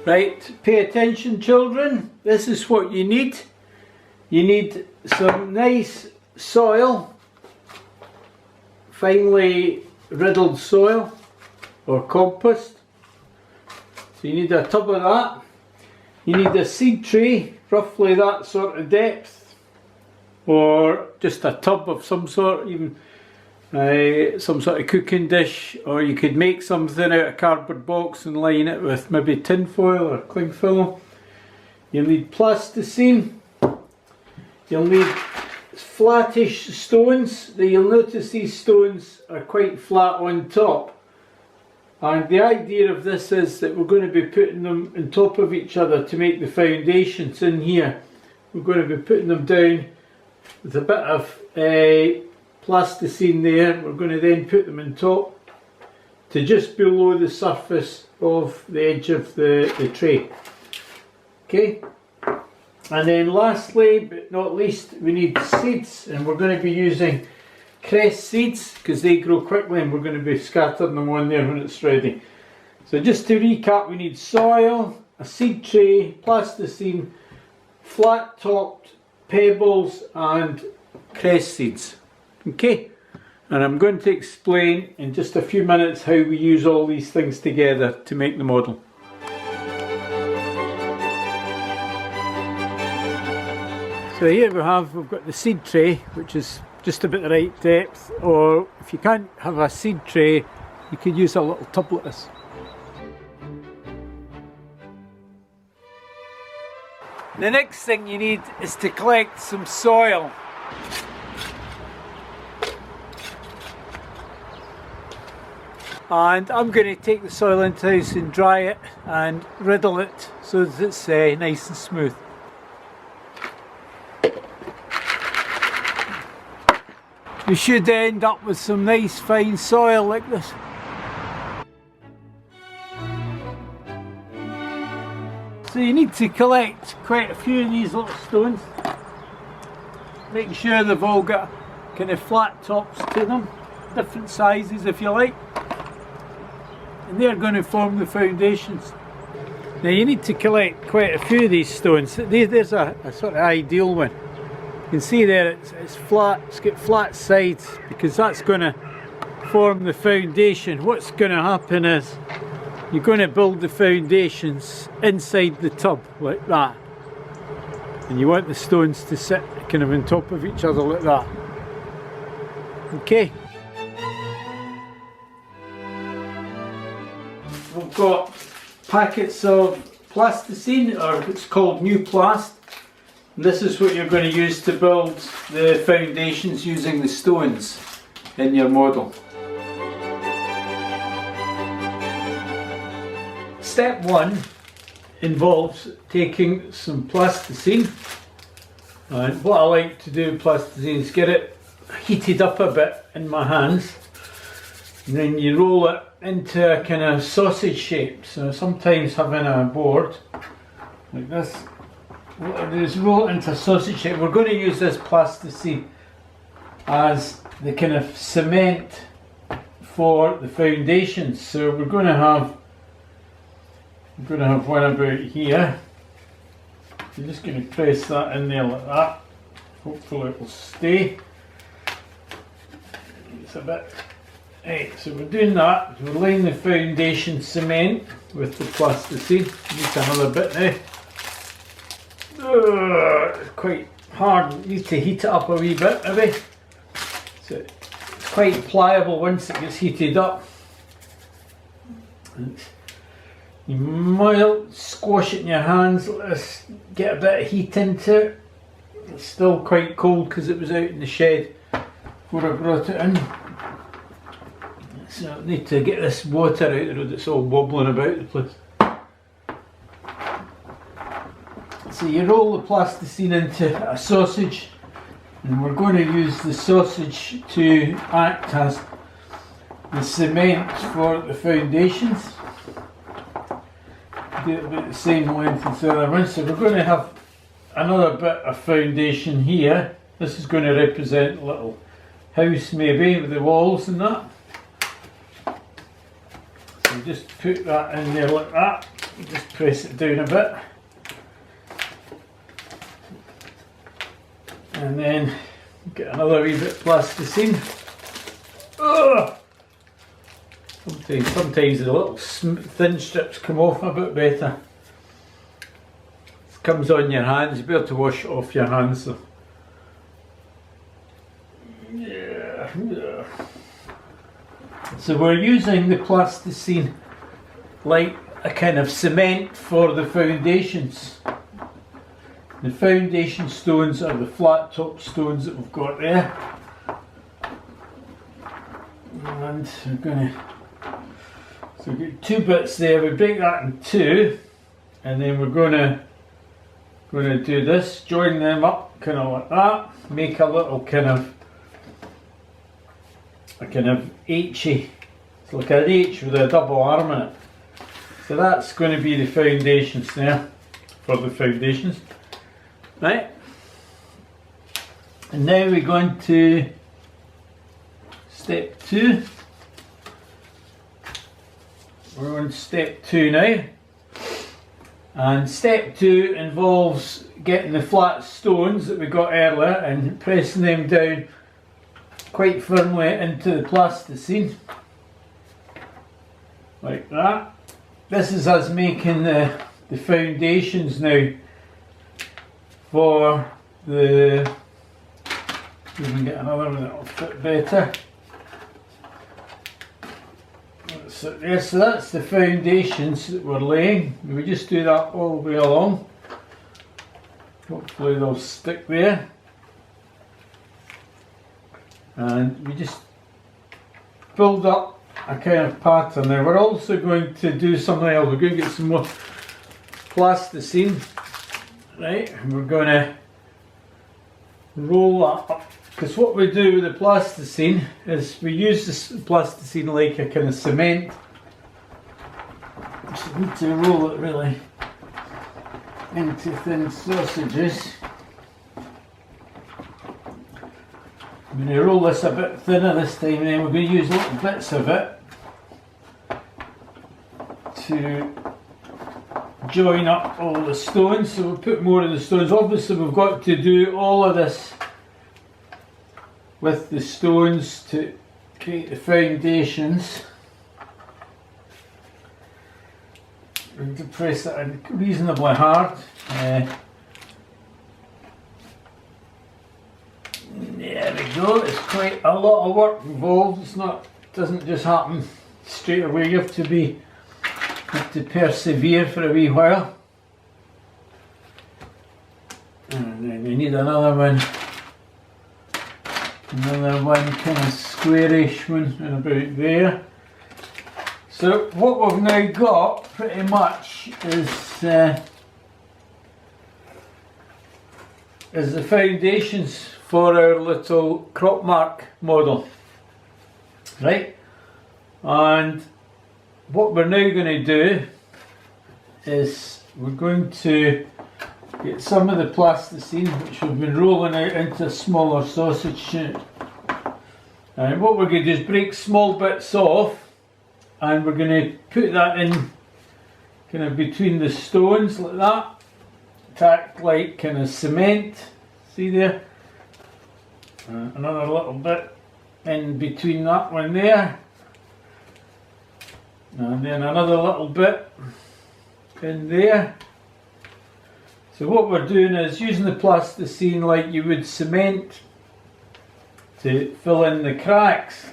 Right, pay attention children, this is what you need. You need some nice soil, finely riddled soil or compost. So you need a tub of that. You need a seed tray, roughly that sort of depth, or just a tub of some sort, even some sort of cooking dish, or you could make something out of a cardboard box and line it with maybe tin foil or cling film. You'll need plasticine. You'll need flattish stones. You'll notice these stones are quite flat on top. And the idea of this is that we're going to be putting them on top of each other to make the foundations in here. We're going to be putting them down with a bit of plasticine there. We're going to then put them on top to just below the surface of the edge of the tray. Okay, and then lastly but not least, we need seeds, and we're going to be using cress seeds because they grow quickly, and we're going to be scattering them on there when it's ready. So just to recap, we need soil, a seed tray, plasticine, flat topped pebbles and cress seeds. Okay, and I'm going to explain in just a few minutes how we use all these things together to make the model. So here we've got the seed tray, which is just about the right depth, or if you can't have a seed tray, you could use a little tub like this. The next thing you need is to collect some soil. And I'm going to take the soil into the house and dry it and riddle it so that it's nice and smooth. We should end up with some nice fine soil like this. So you need to collect quite a few of these little stones. Make sure they've all got kind of flat tops to them, different sizes if you like. And they're going to form the foundations. Now you need to collect quite a few of these stones. There's a sort of ideal one. You can see there it's flat, it's got flat sides because that's going to form the foundation. What's going to happen is you're going to build the foundations inside the tub like that. And you want the stones to sit kind of on top of each other like that. Okay. We've got packets of plasticine, or it's called New Plast. And this is what you're going to use to build the foundations using the stones in your model. Step one involves taking some plasticine, and what I like to do with plasticine is get it heated up a bit in my hands, and then you roll it into a kind of sausage shape. So sometimes having a board like this, what I do is roll it into a sausage shape. We're going to use this plasticine as the kind of cement for the foundations. So we're going to have one about here. I'm just going to press that in there like that. Hopefully it will stay. It's a bit. Right, so we're doing that. We're laying the foundation cement with the plasticine. Just another bit now. It's quite hard. You need to heat it up a wee bit maybe. So it's quite pliable once it gets heated up. And you might squash it in your hands. Let's get a bit of heat into it. It's still quite cold because it was out in the shed before I brought it in. So I need to get this water out of the road. It's all wobbling about the place. So you roll the plasticine into a sausage, and we're going to use the sausage to act as the cement for the foundations. Do it about the same length as the other one. So we're going to have another bit of foundation here. This is going to represent a little house maybe with the walls and that. So just put that in there like that. Just press it down a bit. And then get another wee bit of plasticine. Ugh! Sometimes the little thin strips come off a bit better. It comes on your hands, you'll be able to wash it off your hands. So. Yeah. So we're using the plasticine like a kind of cement for the foundations. The foundation stones are the flat top stones that we've got there. And we're going to, so we've got 2 bits there, we break that in 2, and then we're going to do this, join them up kind of like that, make a little kind of H-y, it's like an H with a double arm in it. So that's going to be the foundations there, for the foundations. Right, and now we're going to step 2. We're on step 2 now, and step 2 involves getting the flat stones that we got earlier and pressing them down quite firmly into the plasticine, like that. This is us making the foundations now for the, we can get another one that will fit better. So, yeah, so that's the foundations that we're laying. We just do that all the way along. Hopefully they'll stick there. And we just build up a kind of pattern there. We're also going to do something else. We're going to get some more plasticine. Right, and we're going to roll that up, because what we do with the plasticine is we use this plasticine like a kind of cement. So we need to roll it really into thin sausages. I'm going to roll this a bit thinner this time, and then we're going to use little bits of it to join up all the stones. So we'll put more of the stones. Obviously we've got to do all of this with the stones to create the foundations. We need to press that in reasonably hard. There we go. It's quite a lot of work involved. It doesn't just happen straight away. You have to persevere for a wee while. And then we need another one kind of squarish one and about there. So what we've now got pretty much is the foundations for our little crop mark model, right? And what we're now going to do is we're going to get some of the plasticine, which we've been rolling out into a smaller sausage shoot. And what we're going to do is break small bits off, and we're going to put that in kind of between the stones like that, tacked like kind of cement, see there? Another little bit in between that one there. And then another little bit in there. So what we're doing is using the plasticine like you would cement to fill in the cracks,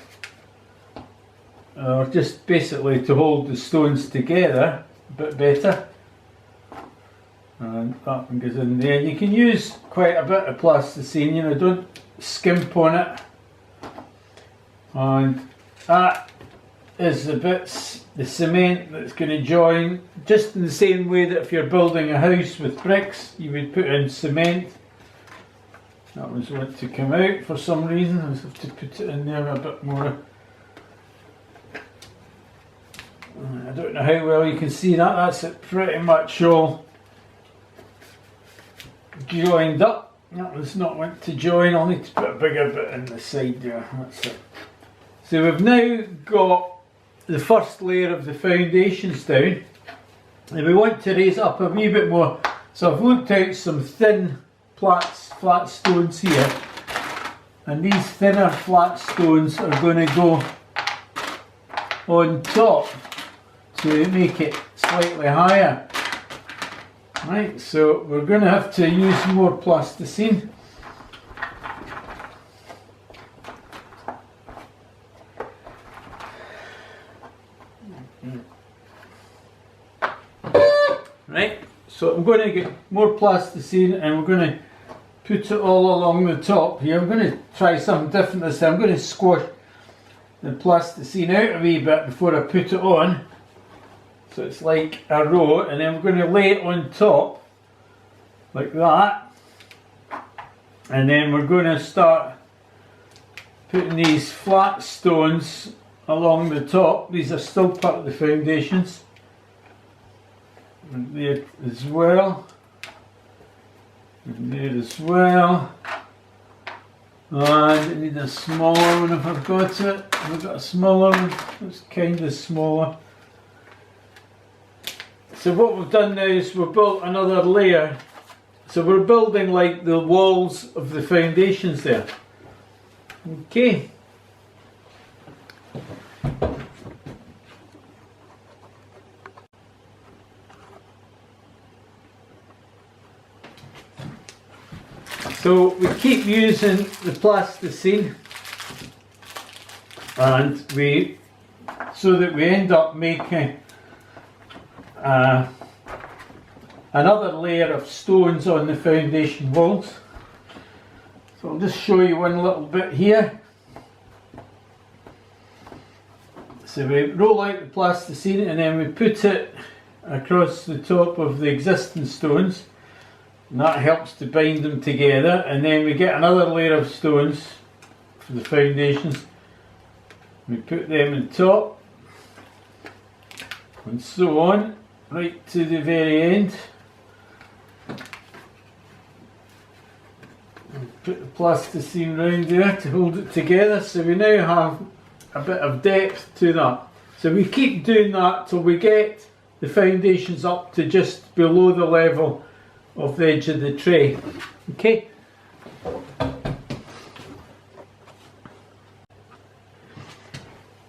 or just basically to hold the stones together a bit better. And that one goes in there. You can use quite a bit of plasticine, you know, don't skimp on it. And that is the bits, the cement that's going to join, just in the same way that if you're building a house with bricks, you would put in cement. That was want to come out for some reason. I just have to put it in there a bit more. I don't know how well you can see that. That's it, pretty much all joined up. That was not want to join. I'll need to put a bigger bit in the side there. That's it. So we've now got the first layer of the foundations down, and we want to raise it up a wee bit more. So I've looked out some thin flat stones here, and these thinner flat stones are going to go on top to make it slightly higher. Right, so we're going to have to use more plasticine. Right, so I'm going to get more plasticine and we're going to put it all along the top here. I'm going to try something different this time. I'm going to squash the plasticine out a wee bit before I put it on. So it's like a row, and then we're going to lay it on top like that. And then we're going to start putting these flat stones along the top. These are still part of the foundations. And there as well. And there as well. And I need a smaller one if I've got it. I've got a smaller one. It's kind of smaller. So what we've done now is we've built another layer. So we're building like the walls of the foundations there. Okay. So we keep using the plasticine, and so that we end up making another layer of stones on the foundation walls. So I'll just show you one little bit here. So we roll out the plasticine and then we put it across the top of the existing stones, and that helps to bind them together. And then we get another layer of stones for the foundations. We put them on top, and so on, right to the very end. Put the plasticine round there to hold it together, so we now have a bit of depth to that. So we keep doing that till we get the foundations up to just below the level of the edge of the tray. Okay.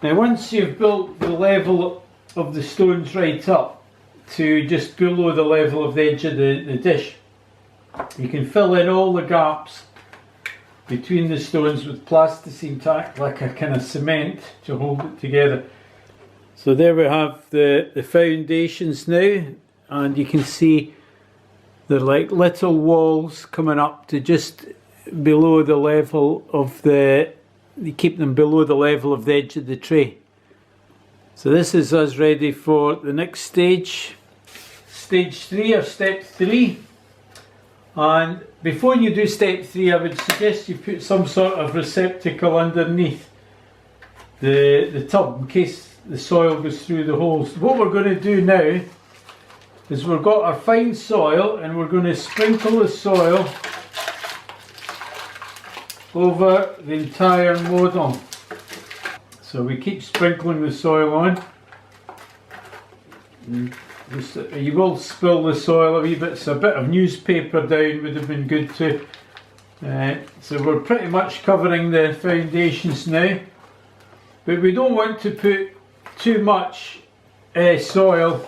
Now once you've built the level of the stones right up to just below the level of the edge of the dish, you can fill in all the gaps between the stones with plasticine tack, like a kind of cement, to hold it together. So there we have the foundations now, and you can see they're like little walls coming up to just below the level of you keep them below the level of the edge of the tray. So this is us ready for the next stage, stage 3 or step 3. And before you do step 3, I would suggest you put some sort of receptacle underneath the tub in case the soil goes through the holes. What we're going to do now is we've got our fine soil, and we're going to sprinkle the soil over the entire model. So we keep sprinkling the soil on. You will spill the soil a wee bit, so a bit of newspaper down would have been good too. So we're pretty much covering the foundations now, but we don't want to put too much soil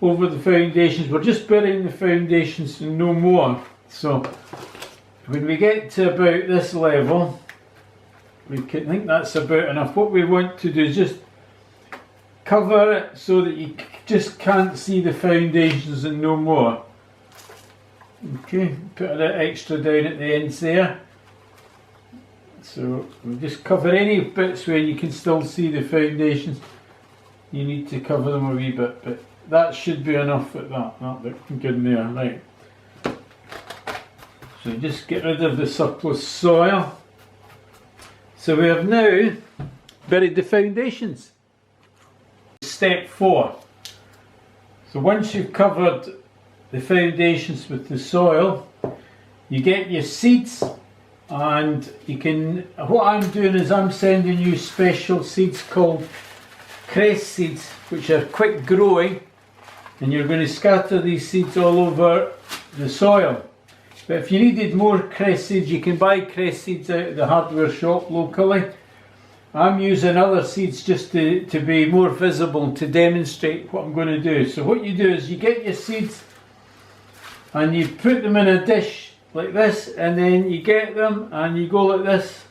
over the foundations. We're just burying the foundations and no more. So when we get to about this level, we can think that's about enough. What we want to do is just cover it so that you just can't see the foundations and no more. Okay, put a bit extra down at the ends there. So we'll just cover any bits where you can still see the foundations. You need to cover them a wee bit, but that should be enough at that bit good in there, right. So just get rid of the surplus soil. So we have now buried the foundations. Step 4. So once you've covered the foundations with the soil, you get your seeds, and you can, what I'm doing is I'm sending you special seeds called cress seeds, which are quick growing, and you're going to scatter these seeds all over the soil. But if you needed more cress seeds, you can buy cress seeds out of the hardware shop locally. I'm using other seeds just to be more visible, to demonstrate what I'm going to do. So what you do is you get your seeds and you put them in a dish like this, and then you get them and you go like this.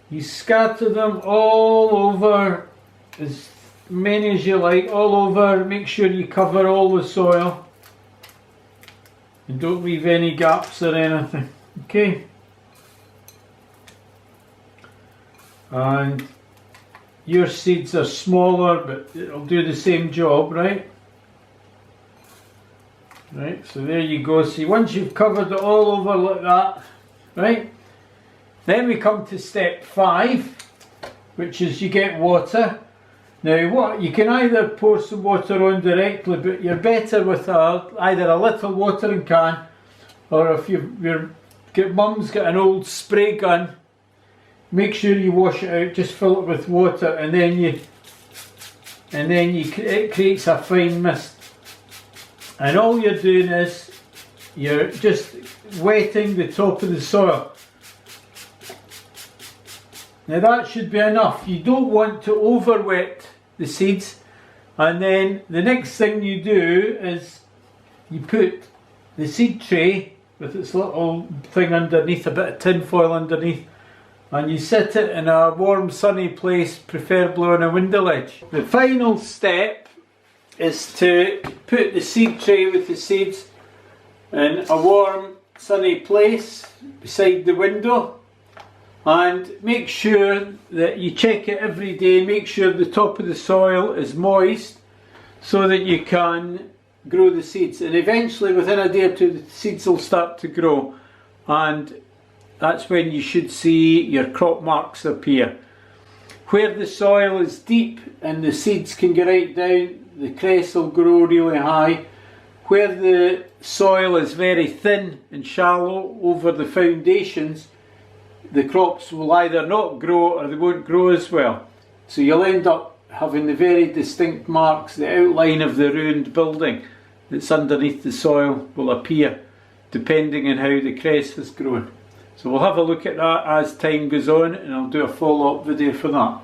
You scatter them all over, as many as you like, all over. Make sure you cover all the soil and don't leave any gaps or anything. Okay. And your seeds are smaller, but it'll do the same job, right? Right, so there you go. See, once you've covered it all over like that, right? Then we come to step 5, which is you get water. Now, what you can either pour some water on directly, but you're better with either a little watering can, or if mum's got an old spray gun, make sure you wash it out. Just fill it with water, and then it creates a fine mist. And all you're doing is you're just wetting the top of the soil. Now that should be enough. You don't want to over wet the seeds. And then the next thing you do is you put the seed tray with its little thing underneath, a bit of tin foil underneath, and you set it in a warm sunny place, preferably on a window ledge. The final step is to put the seed tray with the seeds in a warm sunny place beside the window, and make sure that you check it every day. Make sure the top of the soil is moist so that you can grow the seeds, and eventually within a day or two the seeds will start to grow, and that's when you should see your crop marks appear. Where the soil is deep and the seeds can get right down, the cress will grow really high. Where the soil is very thin and shallow over the foundations, the crops will either not grow or they won't grow as well. So you'll end up having the very distinct marks. The outline of the ruined building that's underneath the soil will appear depending on how the cress has grown. So we'll have a look at that as time goes on, and I'll do a follow-up video for that.